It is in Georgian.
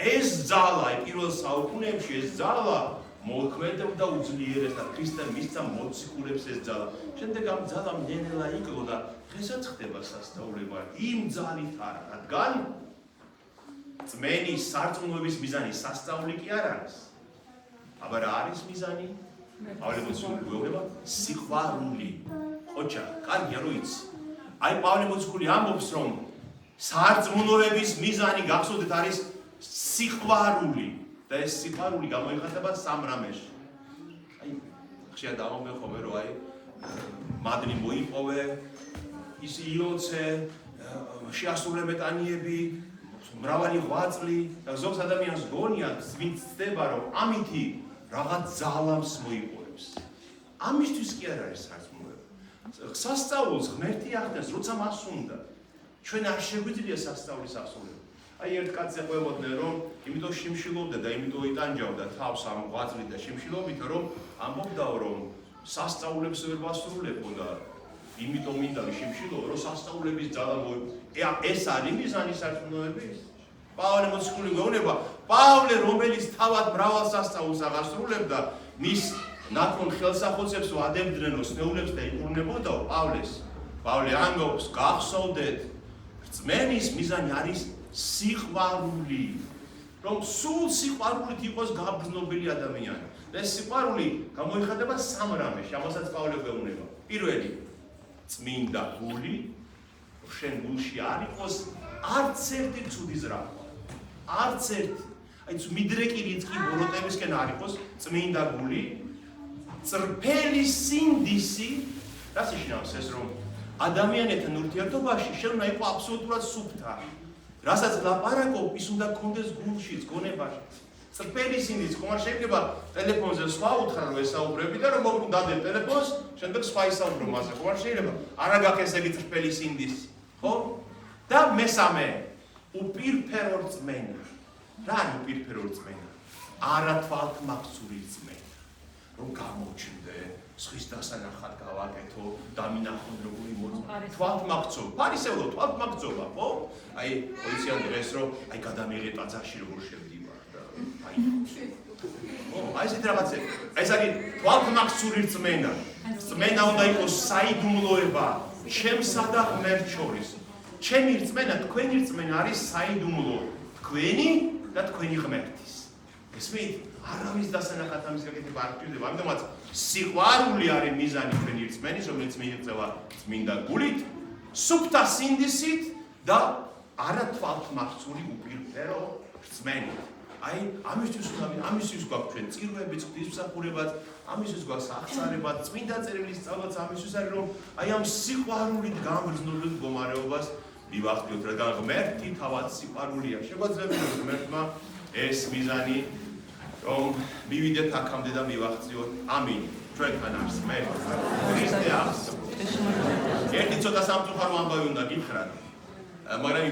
ეს ძალა პირველ საუკუნეებში ეს ძალა მოქმედებდა უძლიერეს და ქრისტე მისცა მოციქულებს ეს ძალა. შემდეგ ამ ძალამ ნელ-ნელა იკლო და დღესაც ხდება სასწაულება იმ ძალით არა, რადგან წმენის სარწმუნოების მიზანი სასწაული კი არ არის. აბა რა არის მიზანი? პავლე მოციქული გვეუბნება სიყვარული. ხოჭა, კარგია რო იცი. აი პავლე მოციქული ამბობს რომ სარწმუნოების მიზანი გახსოვდეთ არის სიყვარული და ეს სიყვარული გამოიხატება სამ რამეში. აი ხშირად ამბობენ ხოლმე რომ აი მადლი მოიპოვე, ის იოცე, შეასრულე მეტანიები, მრავალი ღვაწლი და ზოგს ადამიანს გონია ვინც ცდება რომ ამითი რაღაც ძალამს მოიპოვებს. ამისთვის კი არ არის სარწმუნოება. სასწაულს ღმერთი ახდენს, როცა მას უნდა. ჩვენ არ შეგვიძლია სასწაულის ასრულება. აი ერთ კაცს ეყვებოდნენ რომ იმიტომ შიმშილობდა და იმიტომ იტანჯავდა თავს ამ ღვაწლით და შიმშილობით რომ ამბობდაო რომ სასწაულებს ვერ ვასრულებო და იმიტომ მინდა შიმშილო რომ სასწაულების ძალა მოიპოვო. ეს არის მიზანი სარწმუნოების? პავლე მოციქული გვეუბნება, პავლე რომელიც თავად მრავალ სასწაულს აღასრულებდა, მის ნათლ ხელსახოცებს ვადებდნენო სნეულებს და იყურნებოდაო პავლე ამბობს, გახსოვდეთ, რწმენის მიზანი არის სიყვარული, რომ სულ სიყვარულით იყოს გაბრძნობილი ადამიანი. და ეს სიყვარული გამოიხატება სამ რამეში, ამასაც პავლე გვეუბნება. პირველი, წმინდა გული, შენ გულში არ იყოს არც ერთი ცუდი ზრახვა. არც ერთი. აი მიდრეკი რიცკი ბოროტებისკენ არ იყოს წმინდა გული, წრფელი სინდისი, რას ნიშნავს ეს რომ ადამიანებთან ურთიერთობაში შენ უნდა იყო აბსოლუტურად სუფთა. რასაც ლაპარაკობ, ის უნდა გქონდეს გულშიც, გონებაში. წრფელი სინდისი, ხომ არ შეიძლება ტელეფონზე სხვა უთხრა რომ ესაუბრები და რომ მოგდადე ტელეფონს, შემდეგ სხვა ისაუბრო მასზე, ხომ არ შეიძლება? არა გახეს ეგ წრფელი სინდისი, ხო? და მესამე, უპირფერო რწმენა. რა არის უპირფერო რწმენა? არათვალთმაგწური რწმენა. რომ გამოჩნდე, სხვის დასანახად გავაკეთო, დამინახო როგორი მოწმე. თვალთმაგწობა, ფარისეულო თვალთმაგწობა, ხო? აი, პოლიცია დღეს რომ აი გადამიღე ტაძარში როგორ შევდივარ და აი აი ესეთ რაღაცები. ეს არის თვალთმაგწური რწმენა. რწმენა უნდა იყოს საიდუმლოება ჩემსა და ღმერთს შორის. ჩემი რწმენა, თქვენი რწმენა არის საიდუმლო, თქვენი და თქვენი ღმერთის. ესმით, არავის დასანახად ამის გაკეთება არ გვჭირდება. ამიტომაც სიყვარული არის მიზანი თქვენი რწმენის, რომელიც მიიღწევა წმინდა გულით, სუფთა სინდისით და არათვალთმაგწური უპირფერო რწმენით. აი, ამისთვის გვაქვს ჩვენ წირვებიც, ღვთისმსახურებაც, ამისთვის გვაქვს აღწერებაც, წმინდა წერილის სწავლაც ამისთვის არის, რომ აი ამ სიყვარულით გამგრძნობილ მდგომარეობას მივახციოთ, რადგან ღმერთი თავად სიყვარულია. შეგვიძლია ღმერთმა ეს მიზანი რომ მივიდეთ აქამდე და მივახციოთ. ამინ. ჩვენთან არის მე ქრისტე ახსოვს. ერთი ცოტა სამწუხარო ამბავი უნდა გითხრათ, მაგრამ